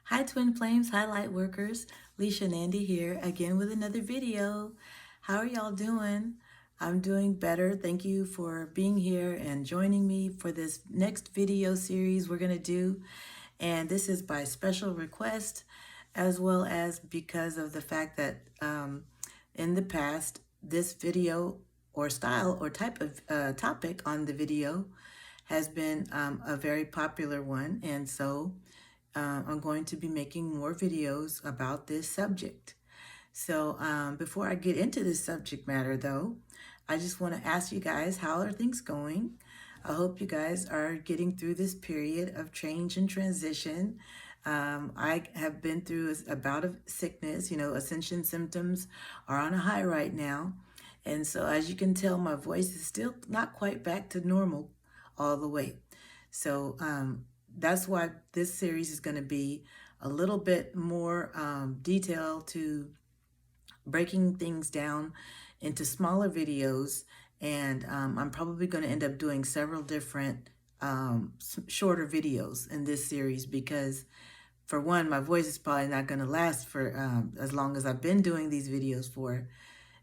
Hi Twin Flames, hi Light Workers, Lisha and Andy here again with another video. How are y'all doing? I'm doing better. Thank you for being here and joining me for this next video series we're gonna do. And this is by special request, as well as because of the fact that in the past, this video or style or type of topic on the video has been a very popular one. And so I'm going to be making more videos about this subject. So before I get into this subject matter though, I just want to ask you guys, how are things going? I hope you guys are getting through this period of change and transition. I have been through a bout of sickness, ascension symptoms are on a high right now. And so as you can tell, my voice is still not quite back to normal all the way. So that's why this series is going to be a little bit more detailed to breaking things down into smaller videos. And I'm probably going to end up doing several different shorter videos in this series because, for one, my voice is probably not going to last for as long as I've been doing these videos for.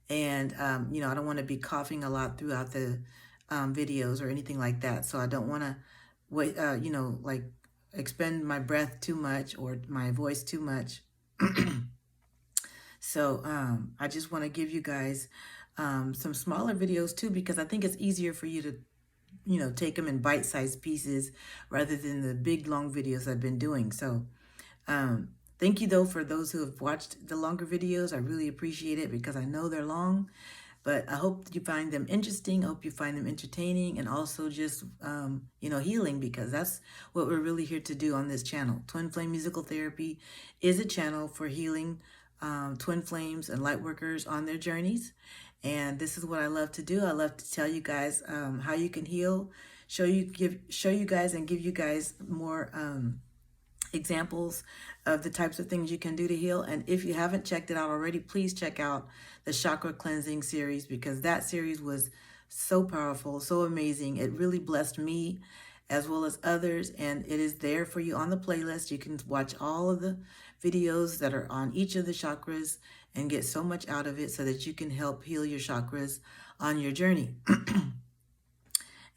And, I don't want to be coughing a lot throughout the videos or anything like that. So I don't want to wait, like expend my breath too much or my voice too much. So I just want to give you guys some smaller videos too, because I think it's easier for you to, take them in bite-sized pieces rather than the big long videos I've been doing. So thank you though for those who have watched the longer videos. I really appreciate it because I know they're long. But I hope you find them interesting. I hope you find them entertaining and also just, healing, because that's what we're really here to do on this channel. Twin Flame Musical Therapy is a channel for healing twin flames and light workers on their journeys. And this is what I love to do. I love to tell you guys how you can heal, show you guys and give you guys more examples of the types of things you can do to heal. And if you haven't checked it out already, please check out the chakra cleansing series, because that series was so powerful, so amazing. It really blessed me as well as others, and it is there for you on the playlist. You can watch all of the videos that are on each of the chakras and get so much out of it so that you can help heal your chakras on your journey.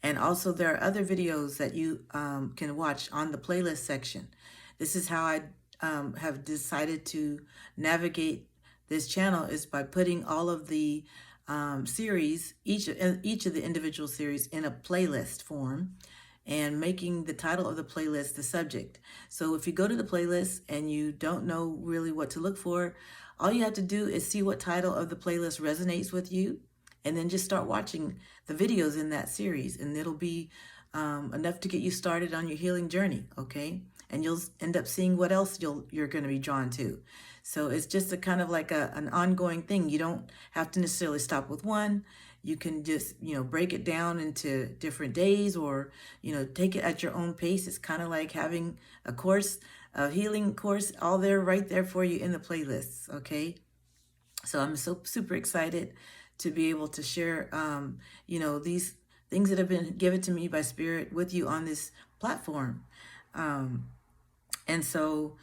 And also there are other videos that you can watch on the playlist section. This is how I have decided to navigate this channel, is by putting all of the series, each of the individual series, in a playlist form and making the title of the playlist the subject. So if you go to the playlist and you don't know really what to look for, all you have to do is see what title of the playlist resonates with you, and then just start watching the videos in that series, and it'll be enough to get you started on your healing journey, okay? And you'll end up seeing what else you're going to be drawn to. So it's just a kind of like an ongoing thing. You don't have to necessarily stop with one. You can just, break it down into different days, or, take it at your own pace. It's kind of like having a course, a healing course, all there, right there for you in the playlists, okay? So I'm so super excited to be able to share, these things that have been given to me by Spirit with you on this platform. And so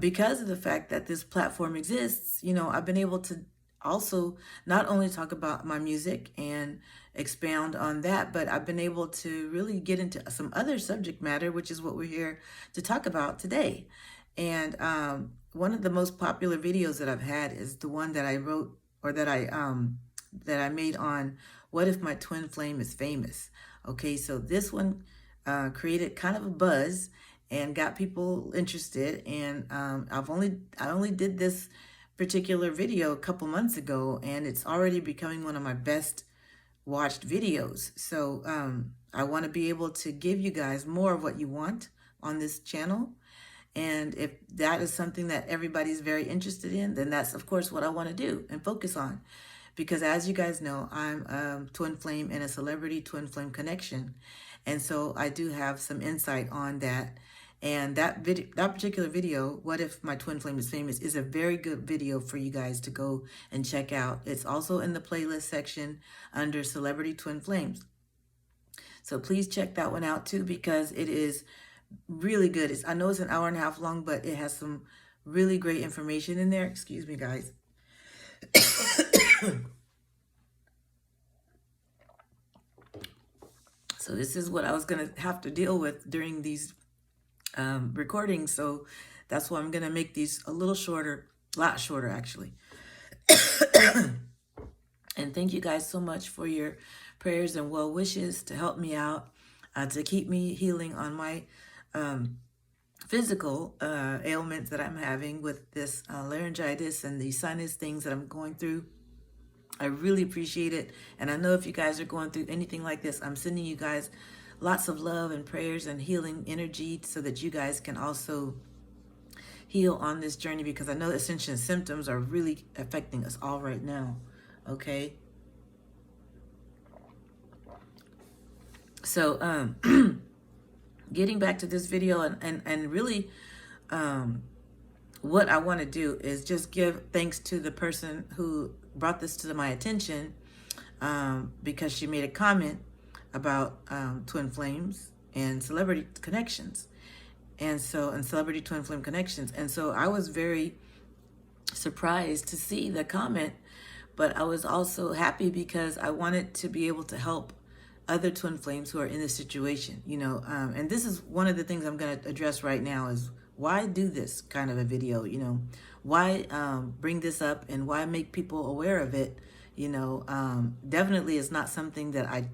because of the fact that this platform exists, I've been able to also not only talk about my music and expound on that, but I've been able to really get into some other subject matter, which is what we're here to talk about today. And one of the most popular videos that I've had is the one that I wrote, or that I made on what if my twin flame is famous. Okay, so this one created kind of a buzz and got people interested. And I only did this particular video a couple months ago, and it's already becoming one of my best watched videos. So I want to be able to give you guys more of what you want on this channel. And if that is something that everybody's very interested in, then that's of course what I want to do and focus on. Because as you guys know, I'm a twin flame and a celebrity twin flame connection. And so I do have some insight on that. And that particular video, What If My Twin Flame is Famous, is a very good video for you guys to go and check out. It's also in the playlist section under Celebrity Twin Flames. So please check that one out too, because it is Really good. I know it's an hour and a half long, but it has some really great information in there. Excuse me, guys. So this is what I was going to have to deal with during these recordings. So that's why I'm going to make these a little shorter, a lot shorter actually. And thank you guys so much for your prayers and well wishes to help me out, to keep me healing on my physical ailments that I'm having with this laryngitis and the sinus things that I'm going through. I really appreciate it. And I know if you guys are going through anything like this, I'm sending you guys lots of love and prayers and healing energy so that you guys can also heal on this journey, because I know ascension symptoms are really affecting us all right now. Okay. So getting back to this video, and really what I want to do is just give thanks to the person who brought this to my attention, because she made a comment about twin flames and celebrity connections, and celebrity twin flame connections. And so I was very surprised to see the comment, but I was also happy because I wanted to be able to help other twin flames who are in this situation, and this is one of the things I'm going to address right now is why do this kind of a video, why bring this up and why make people aware of it. Definitely it's not something that I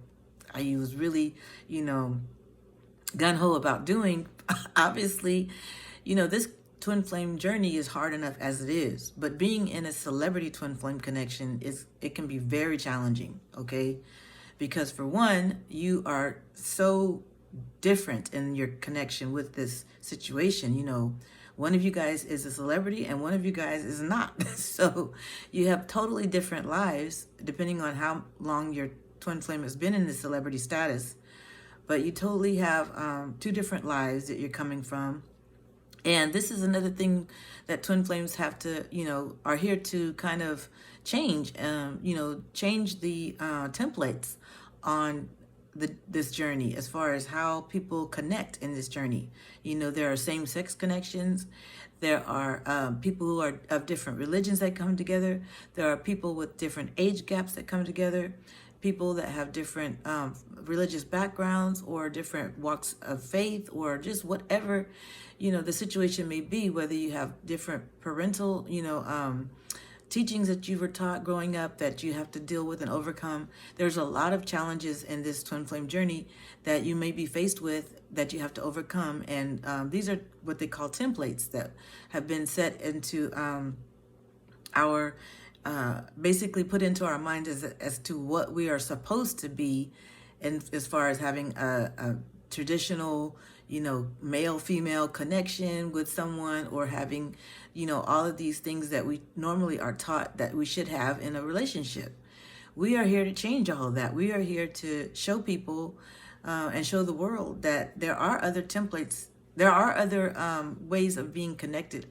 was really, gung-ho about doing. Obviously, this twin flame journey is hard enough as it is, but being in a celebrity twin flame connection it can be very challenging, okay? Because for one, you are so different in your connection with this situation. One of you guys is a celebrity and one of you guys is not. So you have totally different lives depending on how long your twin flame has been in the celebrity status. But you totally have two different lives that you're coming from. And this is another thing that twin flames have to, are here to kind of change, change the templates on this journey as far as how people connect in this journey. There are same-sex connections. There are people who are of different religions that come together. There are people with different age gaps that come together. People that have different religious backgrounds or different walks of faith, or just whatever, the situation may be, whether you have different parental, teachings that you were taught growing up that you have to deal with and overcome. There's a lot of challenges in this twin flame journey that you may be faced with that you have to overcome. And these are what they call templates that have been set into our basically put into our mind as to what we are supposed to be, and as far as having a traditional, male-female connection with someone, or having, all of these things that we normally are taught that we should have in a relationship. We are here to change all of that. We are here to show people and show the world that there are other templates. There are other ways of being connected,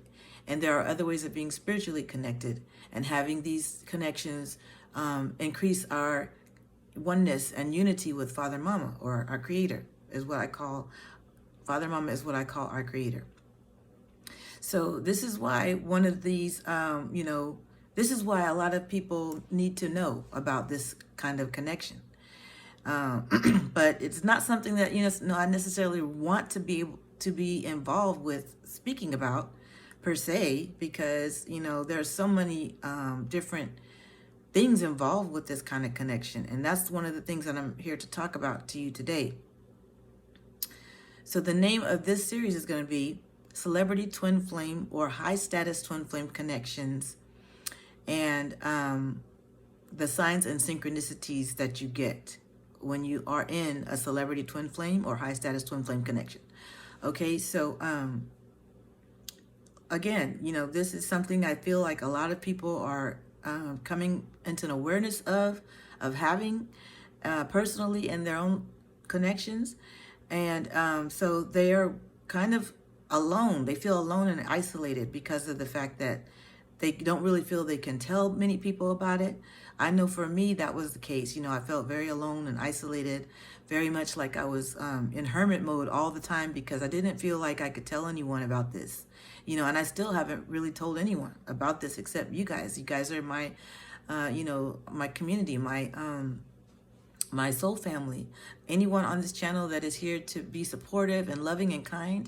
and there are other ways of being spiritually connected, and having these connections increase our oneness and unity with Father Mama, or our Creator is what I call. Father Mama is what I call our Creator. So this is why one of these, this is why a lot of people need to know about this kind of connection. But it's not something that, I necessarily want to be involved with speaking about per se, because, there's so many different things involved with this kind of connection. And that's one of the things that I'm here to talk about to you today. So the name of this series is going to be Celebrity Twin Flame or High Status Twin Flame Connections, and the signs and synchronicities that you get when you are in a celebrity twin flame or high status twin flame connection. Okay, so again, this is something I feel like a lot of people are coming into an awareness of having personally in their own connections. And so they are kind of alone. They feel alone and isolated because of the fact that they don't really feel they can tell many people about it. I know for me that was the case. I felt very alone and isolated, very much like I was in hermit mode all the time because I didn't feel like I could tell anyone about this. And I still haven't really told anyone about this except you guys. You guys are my, my community, my soul family. Anyone on this channel that is here to be supportive and loving and kind,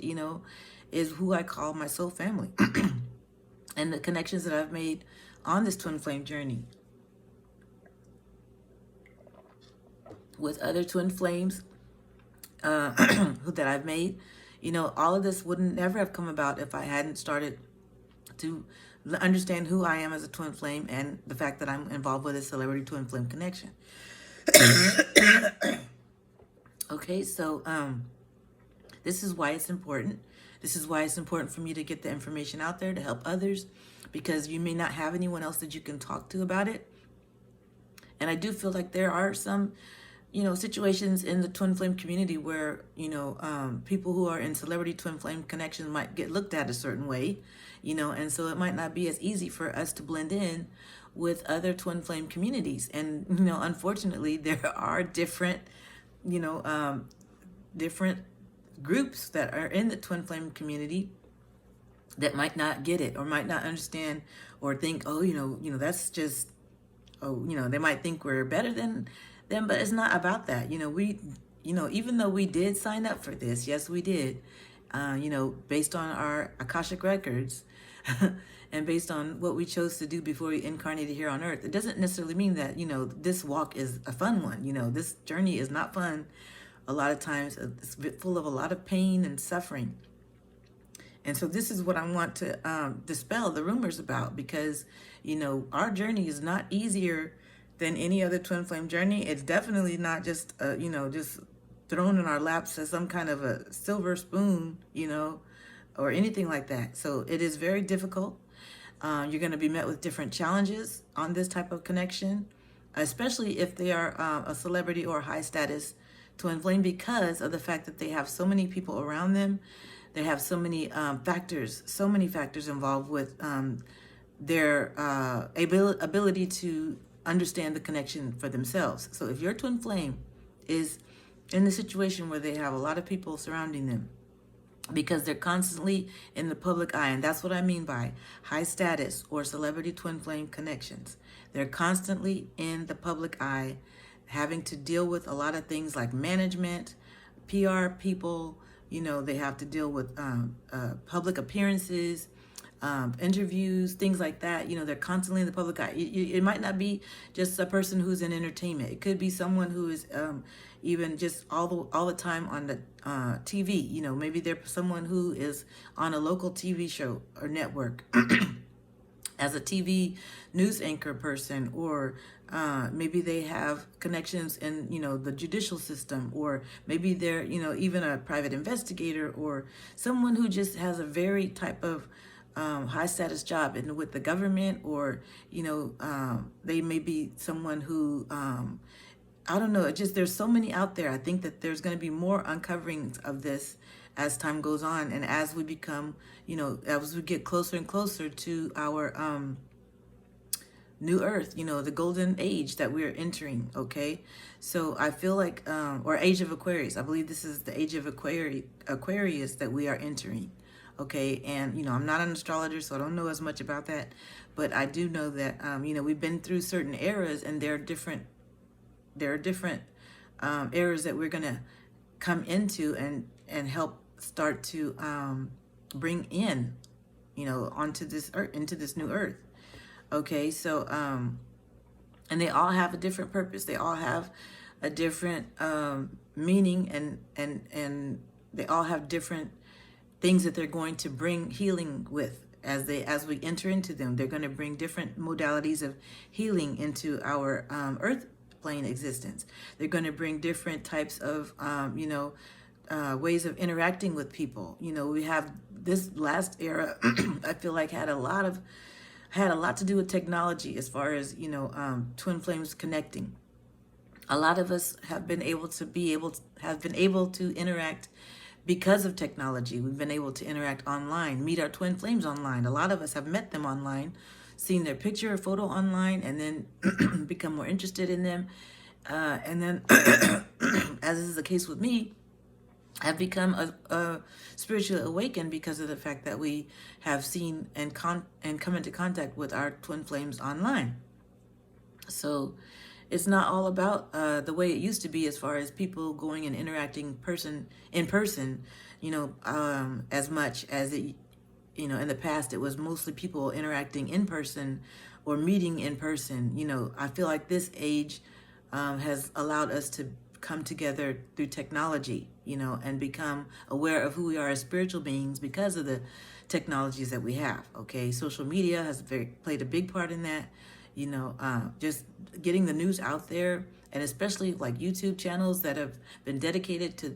is who I call my soul family. And the connections that I've made on this twin flame journey with other twin flames that I've made, all of this wouldn't never have come about if I hadn't started to understand who I am as a twin flame and the fact that I'm involved with a celebrity twin flame connection. Okay, so this is why it's important. This is why it's important for me to get the information out there to help others, because you may not have anyone else that you can talk to about it. And I do feel like there are some, situations in the twin flame community where, people who are in celebrity twin flame connections might get looked at a certain way, and so it might not be as easy for us to blend in with other twin flame communities. And, unfortunately, there are different, different groups that are in the twin flame community that might not get it or might not understand or think, oh, that's just, they might think we're better than them, but it's not about that. Even though we did sign up for this, yes, we did, based on our Akashic records and based on what we chose to do before we incarnated here on earth, it doesn't necessarily mean that, this walk is a fun one. This journey is not fun. A lot of times it's full of a lot of pain and suffering. And so this is what I want to dispel the rumors about, because, our journey is not easier than any other twin flame journey. It's definitely not just, just thrown in our laps as some kind of a silver spoon, or anything like that. So it is very difficult. You're going to be met with different challenges on this type of connection, especially if they are a celebrity or high status twin flame, because of the fact that they have so many people around them. They have so many factors involved with their ability to understand the connection for themselves. So if your twin flame is in the situation where they have a lot of people surrounding them, because they're constantly in the public eye, and that's what I mean by high status or celebrity twin flame connections. They're constantly in the public eye, having to deal with a lot of things like management, PR people. They have to deal with public appearances, interviews, things like that. They're constantly in the public eye. It might not be just a person who's in entertainment. It could be someone who is even just all the time on the TV. Maybe they're someone who is on a local TV show or network as a TV news anchor person, or maybe they have connections in, the judicial system, or maybe they're, even a private investigator, or someone who just has a very type of high status job with the government, or, they may be someone who, I don't know, there's so many out there. I think that there's going to be more uncoverings of this as time goes on, and as we become, as we get closer and closer to our new earth, the golden age that we're entering. Okay, so I feel like, or age of Aquarius, I believe this is the age of Aquarius that we are entering. Okay, and I'm not an astrologer, so I don't know as much about that, but I do know that we've been through certain eras, and there are different eras that we're gonna come into and help start to bring in, onto this earth, into this new earth. Okay, so and they all have a different purpose. They all have a different meaning, and they all have different things that they're going to bring healing with as we enter into them. They're going to bring different modalities of healing into our earth plane existence. They're going to bring different types of ways of interacting with people. We have this last era I feel like had a lot to do with technology, as far as twin flames connecting. A lot of us have been able to interact because of technology. We've been able to interact online, meet our twin flames online. A lot of us have met them online seen their picture or photo online and then become more interested in them. And then, as is the case with me, have become a spiritually awakened because of the fact that we have seen and come into contact with our twin flames online. So it's not all about the way it used to be as far as people going and interacting in person, as much as it, in the past it was mostly people interacting in person or meeting in person. I feel like this age has allowed us to come together through technology, and become aware of who we are as spiritual beings because of the technologies that we have. Okay, social media has played a big part in that. Just getting the news out there, and especially like YouTube channels that have been dedicated to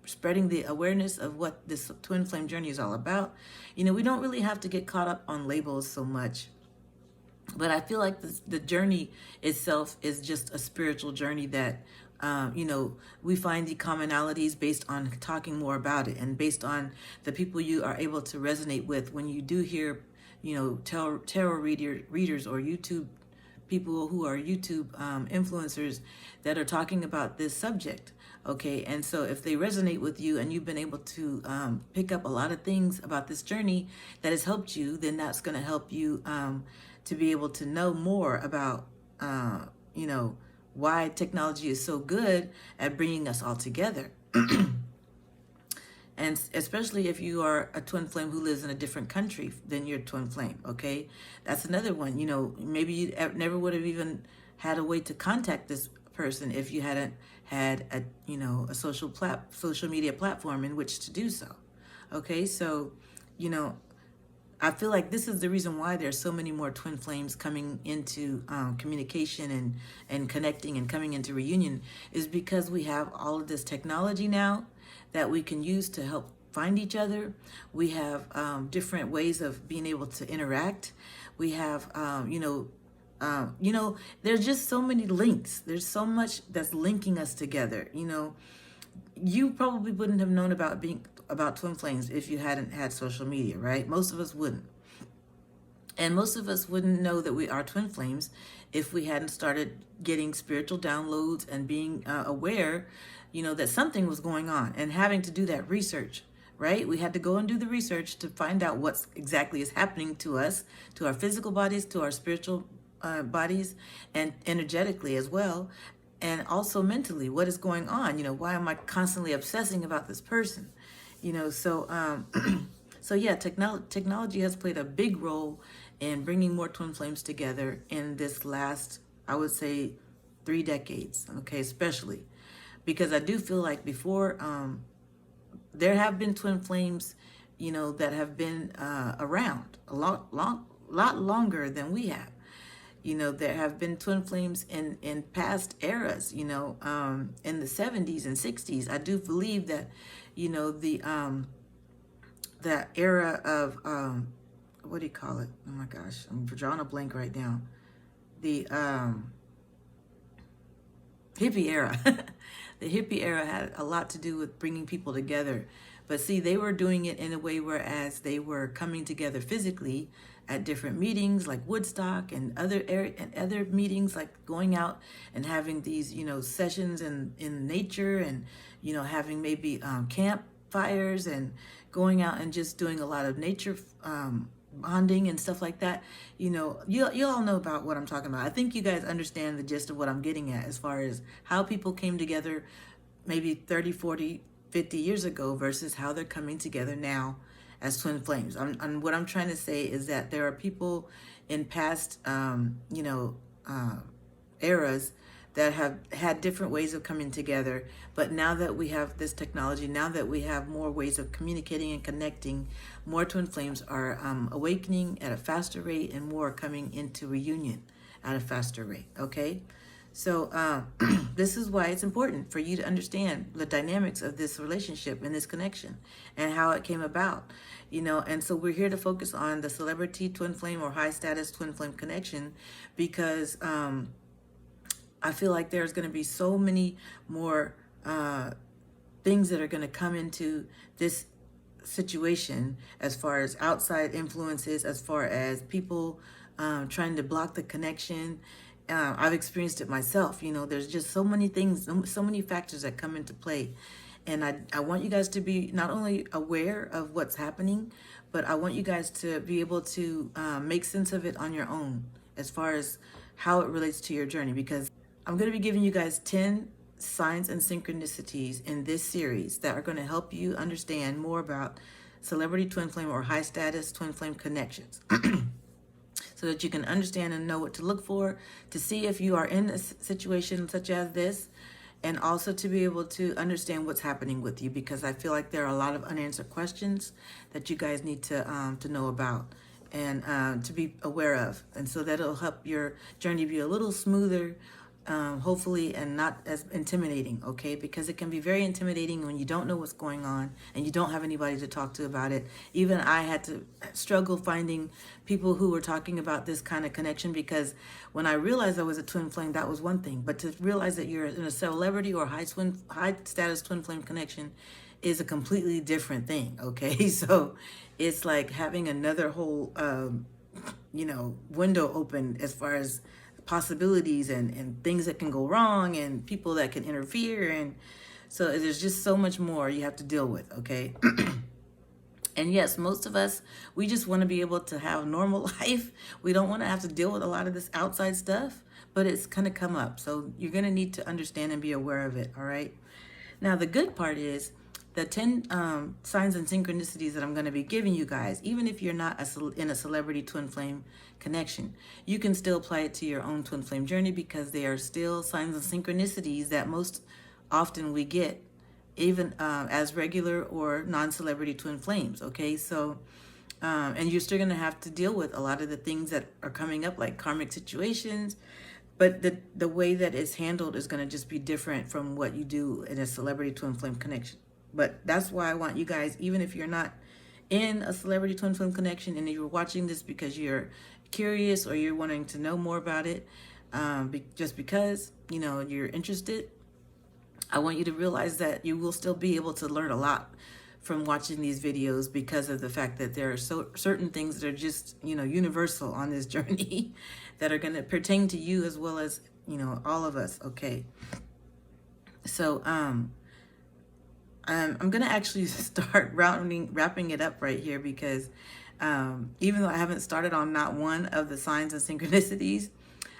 spreading the awareness of what this twin flame journey is all about. We don't really have to get caught up on labels so much. But I feel like the journey itself is just a spiritual journey that, we find the commonalities based on talking more about it and based on the people you are able to resonate with when you do hear, tarot readers or YouTube people who are YouTube influencers that are talking about this subject. Okay, and so if they resonate with you and you've been able to pick up a lot of things about this journey that has helped you, then that's going to help you to be able to know more about, why technology is so good at bringing us all together. And especially if you are a twin flame who lives in a different country than your twin flame, okay? That's another one. Maybe you never would have even had a way to contact this person if you hadn't had a social media platform in which to do so. Okay, so I feel like this is the reason why there's so many more twin flames coming into communication and connecting and coming into reunion, is because we have all of this technology now that we can use to help find each other. We have different ways of being able to interact. We have, there's just so many links. There's so much that's linking us together. You probably wouldn't have known about twin flames if you hadn't had social media, right? Most of us wouldn't. And most of us wouldn't know that we are twin flames if we hadn't started getting spiritual downloads and being aware, that something was going on and having to do that research, right? We had to go and do the research to find out what exactly is happening to us, to our physical bodies, to our spiritual bodies, and energetically as well. And also mentally, what is going on? Why am I constantly obsessing about this person? So yeah, technology has played a big role in bringing more twin flames together in this last, I would say, 3 decades, okay, especially. Because I do feel like before, there have been twin flames, that have been around a lot longer than we have. There have been twin flames in past eras, in the 70s and 60s. I do believe that, that era of, what do you call it? Oh my gosh, I'm drawing a blank right now. The hippie era. The hippie era had a lot to do with bringing people together. But see, they were doing it in a way whereas they were coming together physically at different meetings like Woodstock and other meetings, like going out and having these, sessions in nature and, having maybe campfires and going out and just doing a lot of nature bonding and stuff like that. You all know about what I'm talking about. I think you guys understand the gist of what I'm getting at as far as how people came together maybe 30, 40, 50 years ago versus how they're coming together now as twin flames. And what I'm trying to say is that there are people in past, eras that have had different ways of coming together. But now that we have this technology, now that we have more ways of communicating and connecting, more twin flames are awakening at a faster rate and more coming into reunion at a faster rate, okay? So this is why it's important for you to understand the dynamics of this relationship and this connection and how it came about, and so we're here to focus on the celebrity twin flame or high status twin flame connection because I feel like there's going to be so many more things that are going to come into this situation as far as outside influences, as far as people trying to block the connection. I've experienced it myself. You know, there's just so many things, so many factors that come into play. And I want you guys to be not only aware of what's happening, but I want you guys to be able to make sense of it on your own as far as how it relates to your journey. Because I'm going to be giving you guys 10 signs and synchronicities in this series that are going to help you understand more about celebrity twin flame or high status twin flame connections. So that you can understand and know what to look for, to see if you are in a situation such as this, and also to be able to understand what's happening with you, because I feel like there are a lot of unanswered questions that you guys need to know about and to be aware of. And so that'll help your journey be a little smoother, hopefully, and not as intimidating, okay? Because it can be very intimidating when you don't know what's going on and you don't have anybody to talk to about it. Even I had to struggle finding people who were talking about this kind of connection, because when I realized I was a twin flame, that was one thing. But to realize that you're in a celebrity or high status twin flame connection is a completely different thing, okay? So it's like having another whole, window open as far as possibilities and things that can go wrong and people that can interfere. And so there's just so much more you have to deal with, okay? And yes, most of us, we just want to be able to have a normal life. We don't want to have to deal with a lot of this outside stuff, but it's going to come up. So you're going to need to understand and be aware of it, all right? Now, the good part is the 10 signs and synchronicities that I'm going to be giving you guys, even if you're not in a celebrity twin flame connection, you can still apply it to your own twin flame journey, because they are still signs and synchronicities that most often we get, even as regular or non-celebrity twin flames, okay? So, and you're still going to have to deal with a lot of the things that are coming up, like karmic situations, but the way that it's handled is going to just be different from what you do in a celebrity twin flame connection. But that's why I want you guys, even if you're not in a celebrity twin flame connection and you're watching this because you're curious or you're wanting to know more about it, just because, you're interested, I want you to realize that you will still be able to learn a lot from watching these videos, because of the fact that there are certain things that are just, universal on this journey that are going to pertain to you as well as, all of us, okay? So, I'm going to actually start wrapping it up right here, because even though I haven't started on not one of the signs and synchronicities,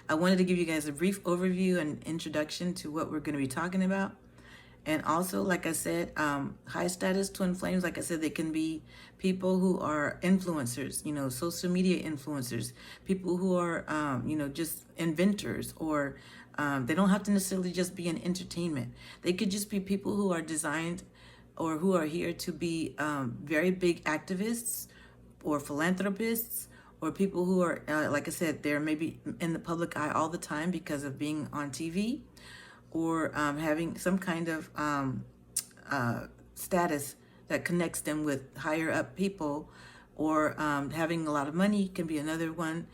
I wanted to give you guys a brief overview and introduction to what we're going to be talking about. And also, like I said, high status twin flames, like I said, they can be people who are influencers, social media influencers, people who are, just inventors, or they don't have to necessarily just be in entertainment. They could just be people who are designed or who are here to be very big activists or philanthropists, or people who are, like I said, they're maybe in the public eye all the time because of being on TV, or having some kind of status that connects them with higher up people, or having a lot of money can be another one,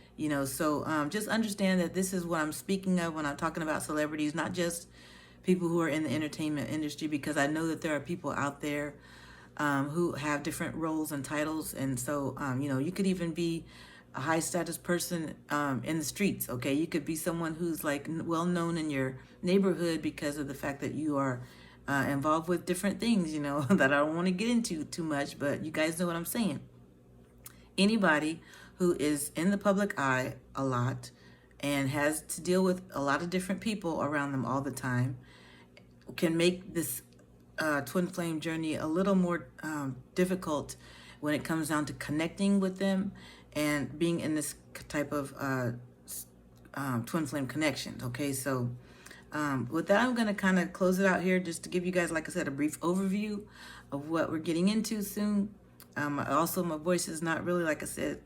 So just understand that this is what I'm speaking of when I'm talking about celebrities, not just people who are in the entertainment industry, because I know that there are people out there who have different roles and titles. And so, you could even be a high status person in the streets, okay? You could be someone who's like well known in your neighborhood because of the fact that you are involved with different things, that I don't want to get into too much, but you guys know what I'm saying. Anybody who is in the public eye a lot and has to deal with a lot of different people around them all the time can make this twin flame journey a little more difficult when it comes down to connecting with them and being in this type of twin flame connections, okay? So with that, I'm going to kind of close it out here, just to give you guys, like I said, a brief overview of what we're getting into soon. Also, my voice is not really, like I said,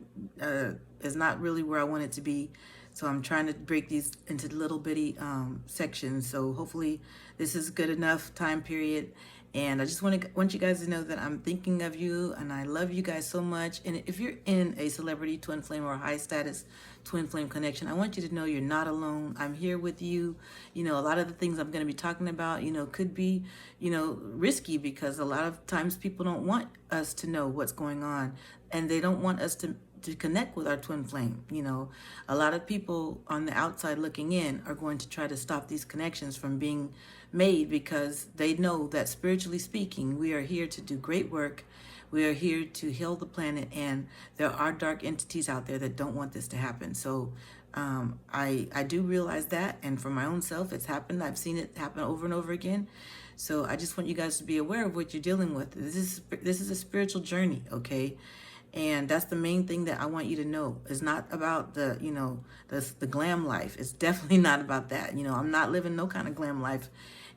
is not really where I want it to be. So I'm trying to break these into little bitty sections. So hopefully this is good enough time period. And I just want you guys to know that I'm thinking of you and I love you guys so much. And if you're in a celebrity twin flame or high status twin flame connection. I want you to know you're not alone. I'm here with you. You know, a lot of the things I'm going to be talking about, you know, could be, you know, risky, because a lot of times people don't want us to know what's going on, and they don't want us to connect with our twin flame. You know, a lot of people on the outside looking in are going to try to stop these connections from being made, because they know that, spiritually speaking, we are here to do great work. We are here to heal the planet, and there are dark entities out there that don't want this to happen. So I do realize that, and for my own self, it's happened. I've seen it happen over and over again. So I just want you guys to be aware of what you're dealing with. This is a spiritual journey, okay? And that's the main thing that I want you to know. It's not about the, you know, the glam life. It's definitely not about that. You know, I'm not living no kind of glam life.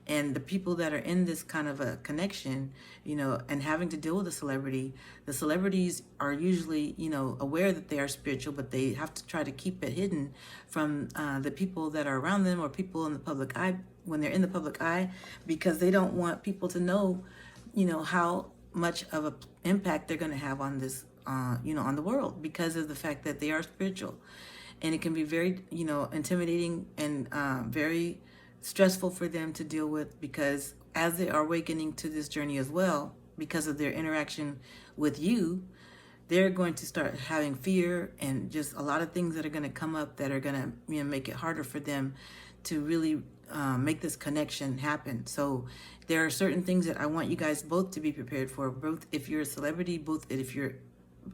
And the people that are in this kind of a connection, you know, and having to deal with a celebrity, the celebrities are usually, you know, aware that they are spiritual, but they have to try to keep it hidden from the people that are around them, or people in the public eye, when they're in the public eye, because they don't want people to know, you know, how much of an impact they're going to have on this, you know, on the world, because of the fact that they are spiritual. And it can be very, you know, intimidating and very stressful for them to deal with, because as they are awakening to this journey as well, because of their interaction with you, they're going to start having fear and just a lot of things that are going to come up that are going to, you know, make it harder for them to really make this connection happen. So there are certain things that I want you guys both to be prepared for, both if you're a celebrity, both if you're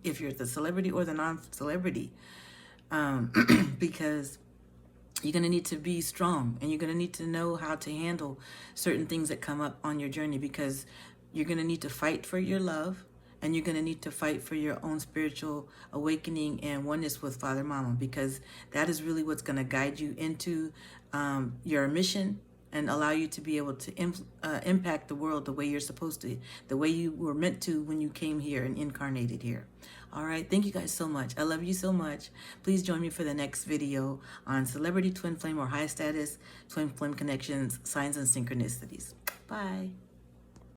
the celebrity or the non-celebrity, because you're going to need to be strong, and you're going to need to know how to handle certain things that come up on your journey, because you're going to need to fight for your love, and you're going to need to fight for your own spiritual awakening and oneness with Father Mama, because that is really what's going to guide you into your mission and allow you to be able to impact the world the way you're supposed to, the way you were meant to when you came here and incarnated here. All right, thank you guys so much. I love you so much. Please join me for the next video on celebrity twin flame or high status twin flame connections, signs and synchronicities. Bye.